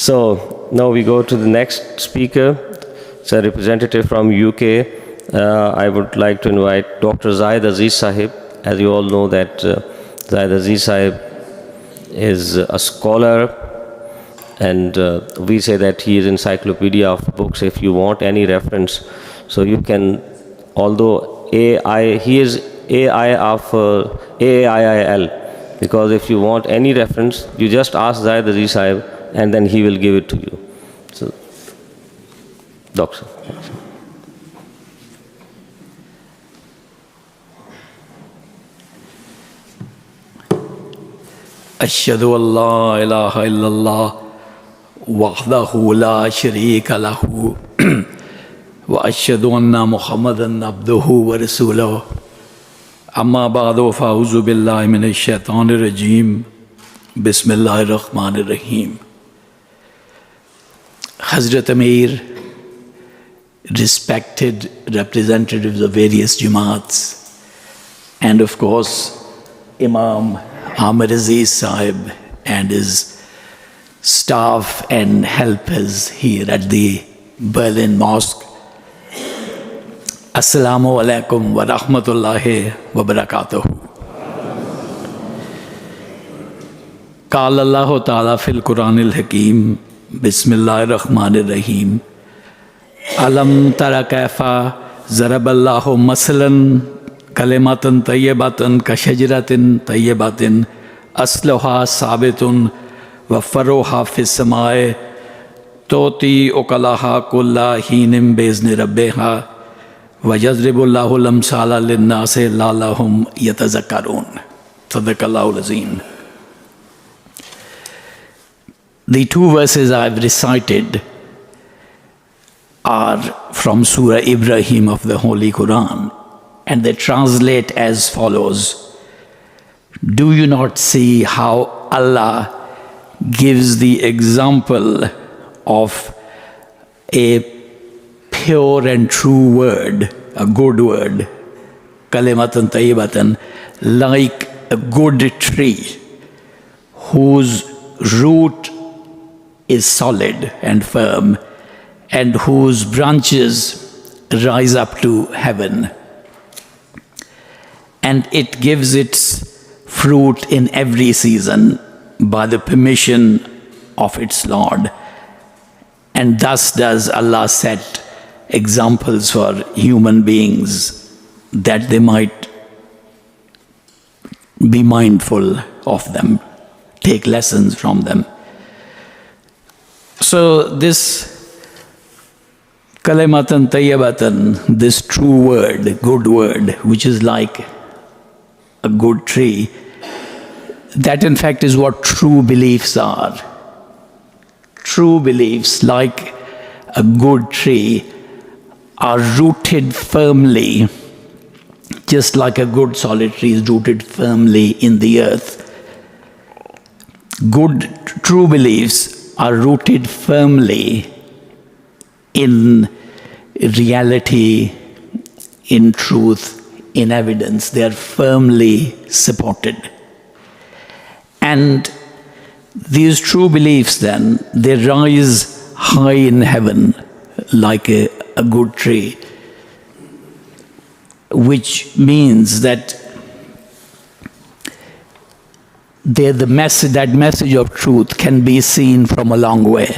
So now we go to the next speaker. It's a representative from UK. I would like to invite Dr. Zahid Aziz Sahib. As you all know that Zahid Aziz Sahib is a scholar, and we say that he is encyclopedia of books. If you want any reference, so you can, although he is AI of AAIIL, because if you want any reference, you just ask Zahid Aziz Sahib and then he will give it to you. So, Doctor. Ashhadu an la ilaha illallah wahdahu la sharika lahu wa ashhadu anna Muhammadan abduhu wa rasuluhu. Amma ba'du fa'uzu billahi minash shaitanir rajim. Bismillahir rahmanir rahim. Hazrat Amir, respected representatives of various Jamaats, and of course Imam Amir Aziz Sahib and his staff and helpers here at the Berlin Mosque. Assalamu alaikum wa rahmatullahi wa barakatuh. Qala Allahu ta'ala fil Quranil Hakim, Bismillahir Rahmanir Rahim. Alam tara kaifa zaraballahu masalan kalimatan tayyibatan kashajaratin tayyibatin asluha sabitun wa faruha fis samai toti ukalaha kulla hinim bizni rabbiha wa yazribullahu lamsala linnasi la'allahum yatazakkarun. Sadaqallahu al-azim. The two verses I have recited are from Surah Ibrahim of the Holy Quran, and they translate as follows. Do you not see how Allah gives the example of a pure and true word, a good word, kalimatan tayyibatan, like a good tree whose root is solid and firm and whose branches rise up to heaven, and it gives its fruit in every season by the permission of its Lord. And thus does Allah set examples for human beings that they might be mindful of them, take lessons from them. So this kalimatan tayyibatan, this true word, good word, which is like a good tree, that in fact is what true beliefs are. True beliefs, like a good tree, are rooted firmly, just like a good solid tree is rooted firmly in the earth. True beliefs are rooted firmly in reality, in truth, in evidence. They are firmly supported. And these true beliefs then, they rise high in heaven like a good tree, which means that that message of truth can be seen from a long way,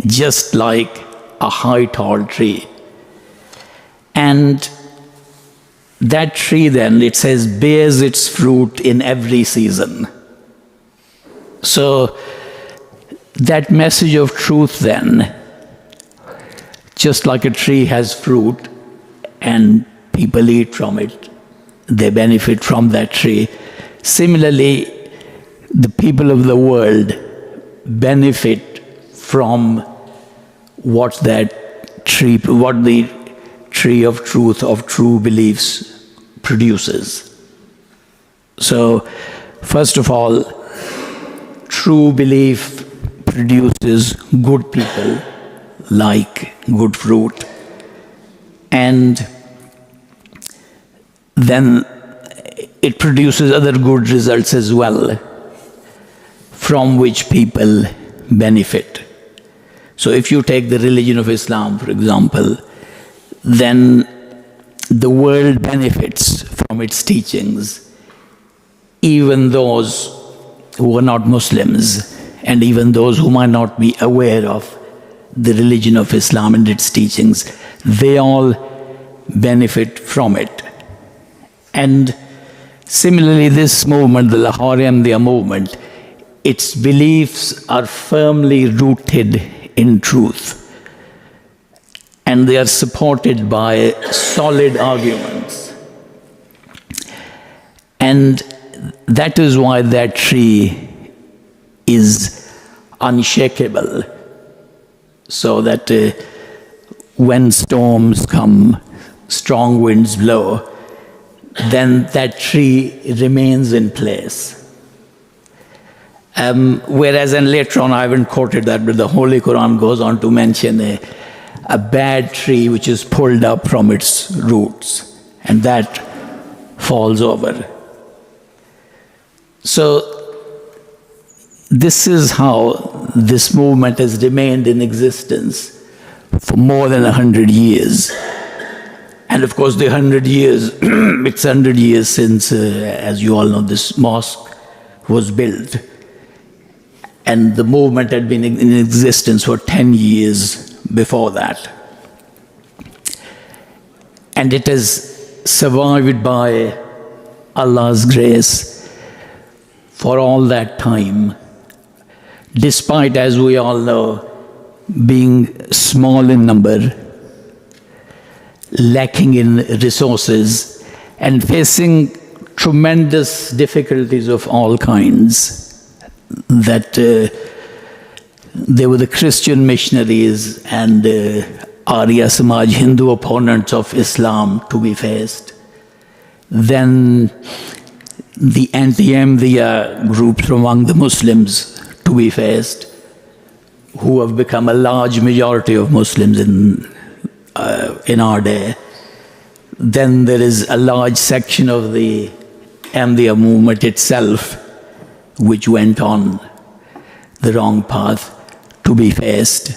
just like a high tall tree. And that tree then, it says, bears its fruit in every season. So that message of truth then, just like a tree has fruit and people eat from it, they benefit from that tree. Similarly, the people of the world benefit from what the tree of truth, of true beliefs produces. So, first of all, true belief produces good people, like good fruit, and then it produces other good results as well, from which people benefit. So if you take the religion of Islam, for example, then the world benefits from its teachings, even those who are not Muslims, and even those who might not be aware of the religion of Islam and its teachings, they all benefit from it. And similarly, this movement, the Lahore Ahmadiyya Movement, its beliefs are firmly rooted in truth. And they are supported by solid arguments. And that is why that tree is unshakable. So that when storms come, strong winds blow, then that tree remains in place. Whereas, and later on, I haven't quoted that, but the Holy Quran goes on to mention a bad tree which is pulled up from its roots, and that falls over. So, this is how this movement has remained in existence for more than 100 years. And of course, the 100 years, it's 100 years since, as you all know, this mosque was built. And the movement had been in existence for 10 years before that. And it has survived by Allah's grace for all that time, despite, as we all know, being small in number, lacking in resources, and facing tremendous difficulties of all kinds. That there were the Christian missionaries and Arya Samaj, Hindu opponents of Islam to be faced. Then the anti-Ahmadiyya groups among the Muslims to be faced, who have become a large majority of Muslims in our day. Then there is a large section of the Ahmadiyya movement itself, which went on the wrong path, to be faced.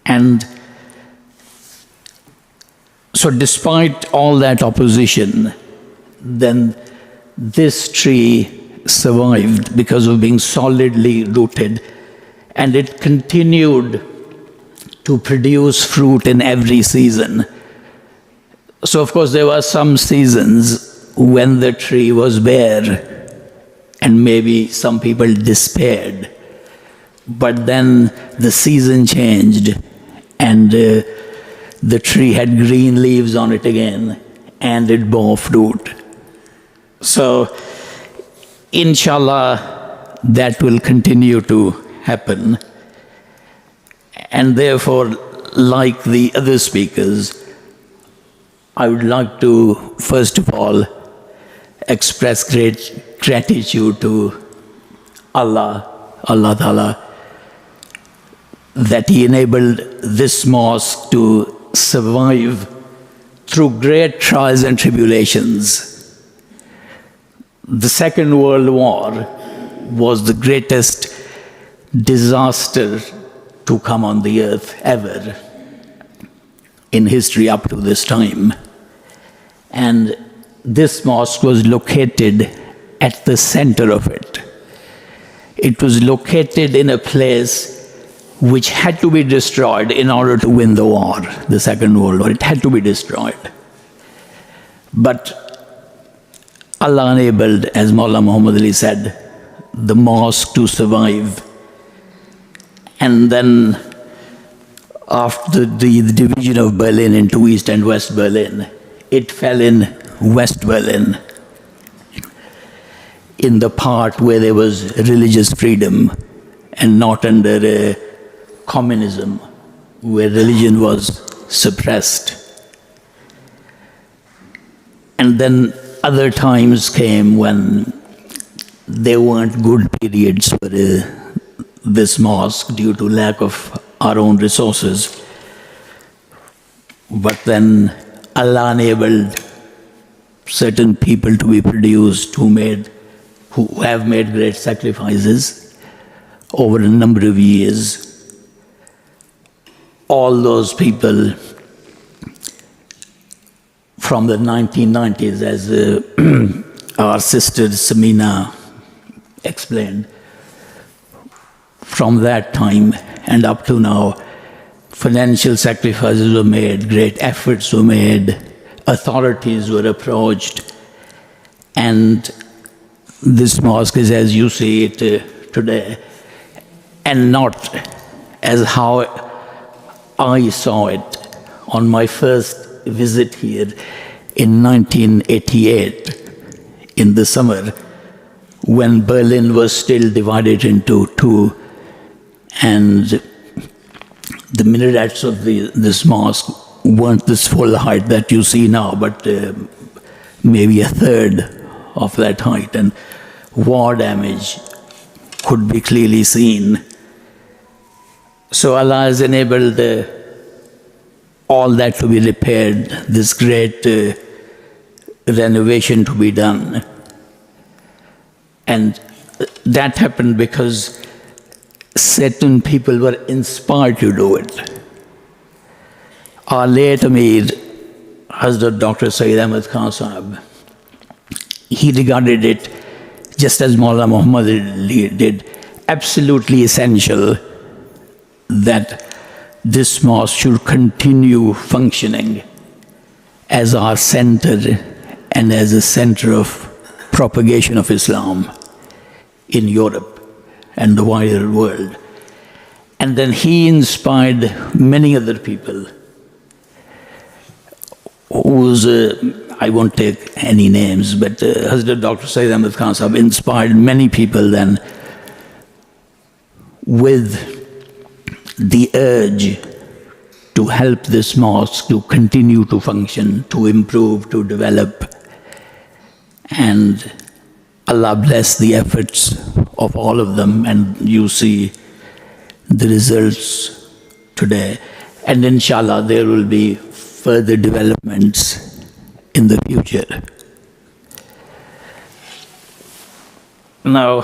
And so despite all that opposition, then this tree survived because of being solidly rooted, and it continued to produce fruit in every season. So of course there were some seasons when the tree was bare, and maybe some people despaired. But then the season changed, and the tree had green leaves on it again, and it bore fruit. So, inshallah, that will continue to happen. And therefore, like the other speakers, I would like to, first of all, express great gratitude to Allah Ta'ala, that He enabled this mosque to survive through great trials and tribulations. The Second World War was the greatest disaster to come on the earth ever in history up to this time. And this mosque was located at the center of it. It was located in a place which had to be destroyed in order to win the war, the Second World War. It had to be destroyed. But Allah enabled, as Maulana Muhammad Ali said, the mosque to survive. And then after the division of Berlin into East and West Berlin, it fell in West Berlin, in the part where there was religious freedom and not under communism, where religion was suppressed. And then other times came when there weren't good periods for this mosque due to lack of our own resources. But then Allah enabled certain people to be produced who have made great sacrifices over a number of years. all those people from the 1990s, as our sister Samina explained, from that time and up to now, financial sacrifices were made, great efforts were made, authorities were approached, and this mosque is as you see it today, and not as how I saw it on my first visit here in 1988, in the summer, when Berlin was still divided into two, and the minarets of this mosque weren't this full height that you see now, but maybe a third of that height, and war damage could be clearly seen. So Allah has enabled all that to be repaired, this great renovation to be done. And that happened because certain people were inspired to do it. Our late Amir, Hazrat Dr.Zahid sahab, he regarded it, just as Maulana Muhammad Ali did, absolutely essential that this mosque should continue functioning as our center and as a center of propagation of Islam in Europe and the wider world. And then he inspired many other people whose, I won't take any names, but Hazrat Dr. Sayyid Ahmad Khan Sahib inspired many people then with the urge to help this mosque to continue to function, to improve, to develop. And Allah bless the efforts of all of them, and you see the results today. And inshallah there will be further developments in the future. Now,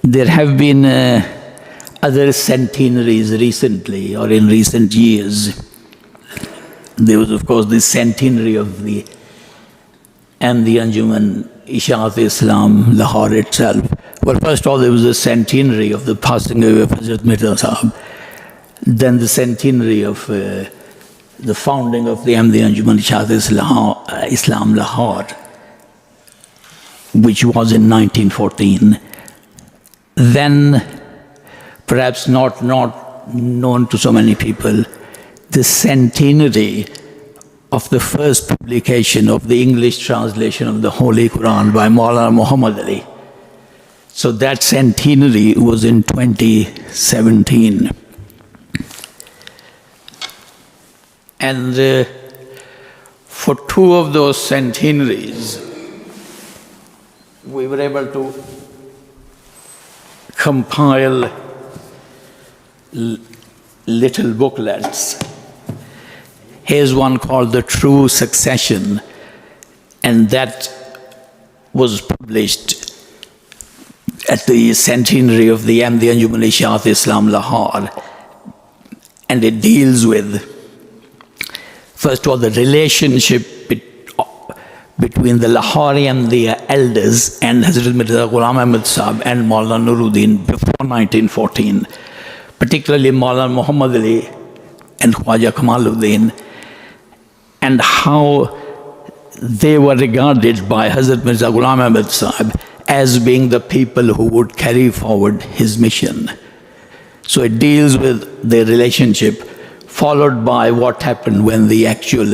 there have been other centenaries recently, or in recent years. There was, of course, the centenary of the Anjuman Ishaat Islam, Lahore itself. Well, first of all, there was a centenary of the passing away of Hazrat Mirza Sahab. Then the centenary of the founding of the Anjuman Ishaat Islam Lahore, which was in 1914. Then, perhaps not known to so many people, the centenary of the first publication of the English translation of the Holy Quran by Maulana Muhammad Ali. So that centenary was in 2017. And for two of those centenaries, we were able to compile little booklets. Here's one called The True Succession, and that was published at the centenary of the Anjuman Ishaat Islam Lahore. And it deals with, first of all, the relationship between the Lahorian, the elders, and Hazrat Mirza Ghulam Ahmad Sahib and Maulana Nuruddin before 1914, particularly Maulana Muhammad Ali and Khwaja Kamaluddin, and how they were regarded by Hazrat Mirza Ghulam Ahmad Sahib as being the people who would carry forward his mission. So it deals with their relationship, followed by what happened when the actual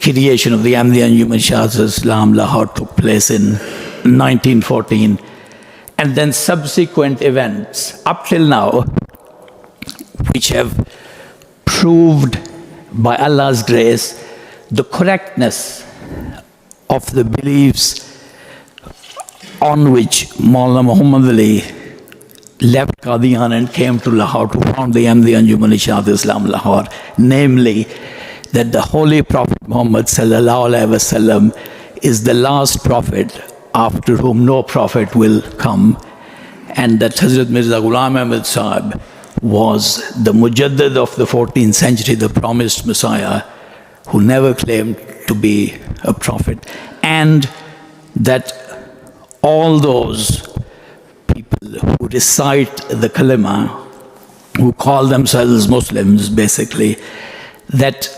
creation of the Anjuman Ishaat Islam Lahore took place in 1914, and then subsequent events up till now, which have proved by Allah's grace the correctness of the beliefs on which Maulana Muhammad Ali left Qadian and came to Lahore to found the Anjuman Ishaat Islam Lahore, namely that the Holy Prophet Muhammad sallallahu alaihi wasallam is the last prophet after whom no prophet will come, and that Hazrat Mirza Ghulam Ahmad Sahib was the Mujaddid of the 14th century, the promised Messiah, who never claimed to be a prophet, and that all those people who recite the kalima, who call themselves Muslims basically, that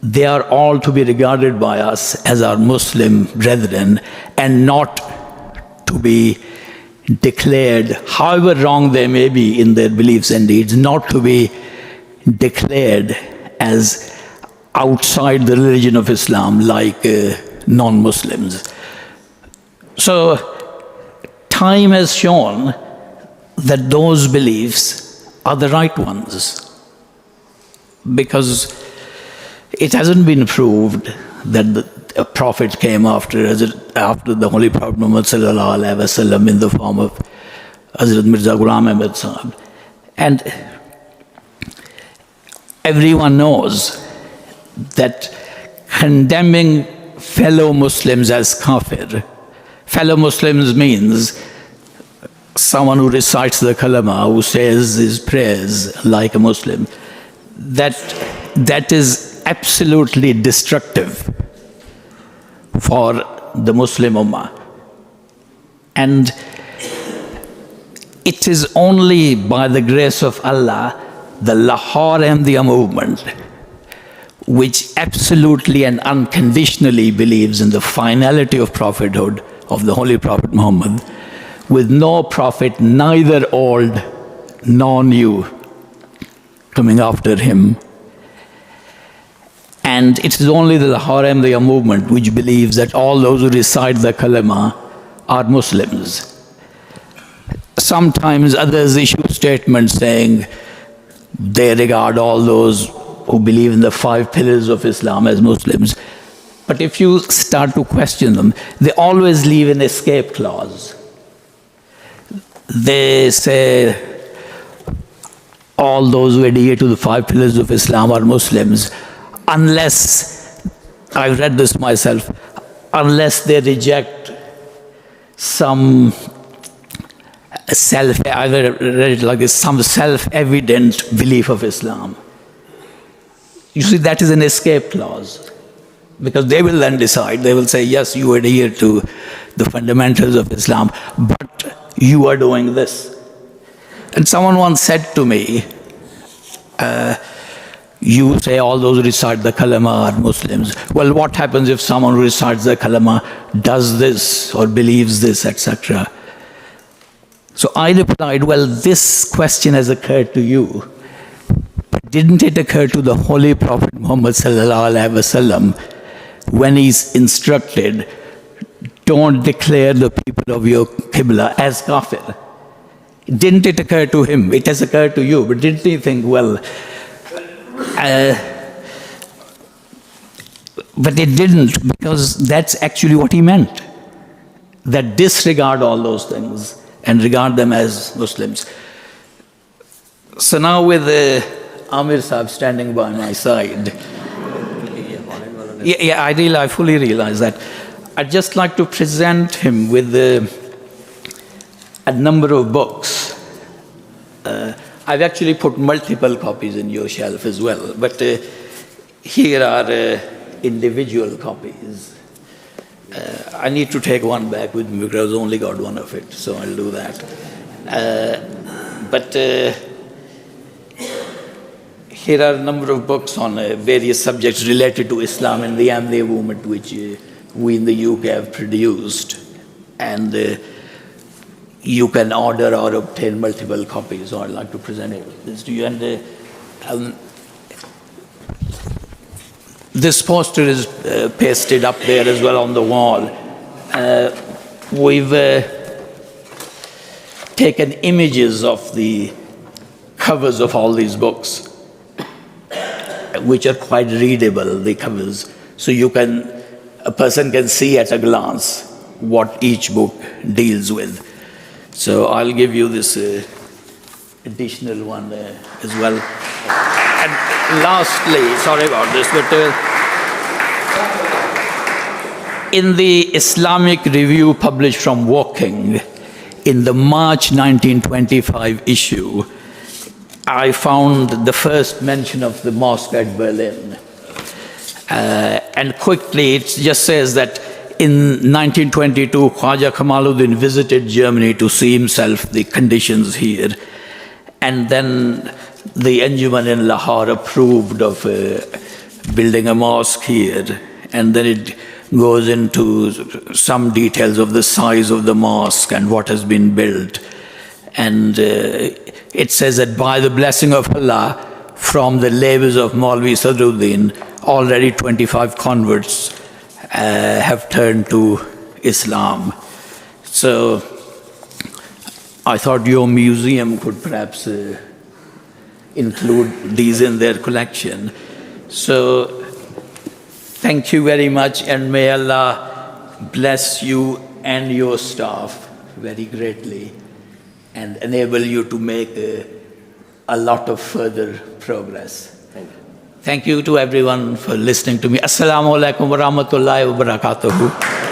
they are all to be regarded by us as our Muslim brethren and not to be declared, however wrong they may be in their beliefs and deeds, not to be declared as outside the religion of Islam like non-Muslims. So time has shown that those beliefs are the right ones, because it hasn't been proved that a prophet came after the Holy Prophet Muhammad sallallahu alaihi wasallam in the form of Hazrat Mirza Ghulam Ahmad sahab. And everyone knows that condemning fellow Muslims as kafir, fellow Muslims means someone who recites the kalama, who says his prayers like a Muslim, that is absolutely destructive for the Muslim Ummah. And it is only by the grace of Allah, the Lahore Ahmadiyya Movement, which absolutely and unconditionally believes in the finality of prophethood of the Holy Prophet Muhammad, with no prophet, neither old nor new, coming after him. And it is only the Lahore Ahmadiyya Movement which believes that all those who recite the kalima are Muslims. Sometimes others issue statements saying they regard all those who believe in the 5 pillars of Islam as Muslims. But if you start to question them, they always leave an escape clause. They say all those who adhere to the 5 pillars of Islam are Muslims, unless, I read this myself, unless they reject some self-evident belief of Islam. You see, that is an escape clause, because they will then decide, they will say, yes, you adhere to the fundamentals of Islam, but you are doing this. And someone once said to me, you say all those who recite the kalama are Muslims. Well, what happens if someone who recites the kalama does this or believes this, etc.? So I replied, well, this question has occurred to you, but didn't it occur to the Holy Prophet Muhammad sallallahu alaihi wasallam when he's instructed, don't declare the people of your Qibla as kafir? Didn't it occur to him? It has occurred to you, but didn't he think, well, but it didn't, because that's actually what he meant, that disregard all those things and regard them as Muslims. So now with Amir sahab standing by my side, I fully realize that. I'd just like to present him with a number of books. I've actually put multiple copies in your shelf as well, but here are individual copies. I need to take one back with me because I only got one of it, so I'll do that. But here are a number of books on various subjects related to Islam and the Ahmadiyya movement, which we in the UK have produced. And you can order or obtain multiple copies, so I'd like to present this to you. And this poster is pasted up there as well on the wall. We've taken images of the covers of all these books, which are quite readable, the covers. So a person can see at a glance what each book deals with. So I'll give you this additional one as well. And lastly, sorry about this, but in the Islamic Review published from Woking in the March 1925 issue, I found the first mention of the mosque at Berlin. And quickly, it just says that in 1922, Khwaja Kamaluddin visited Germany to see himself the conditions here. And then the Anjuman in Lahore approved of building a mosque here. And then it goes into some details of the size of the mosque and what has been built. And it says that by the blessing of Allah, from the labors of Maulvi Sadruddin, already 25 converts have turned to Islam. So I thought your museum could perhaps include these in their collection. So thank you very much, and may Allah bless you and your staff very greatly and enable you to make a lot of further progress. Thank you to everyone for listening to me. Assalamu alaikum wa rahmatullahi wa barakatuhu.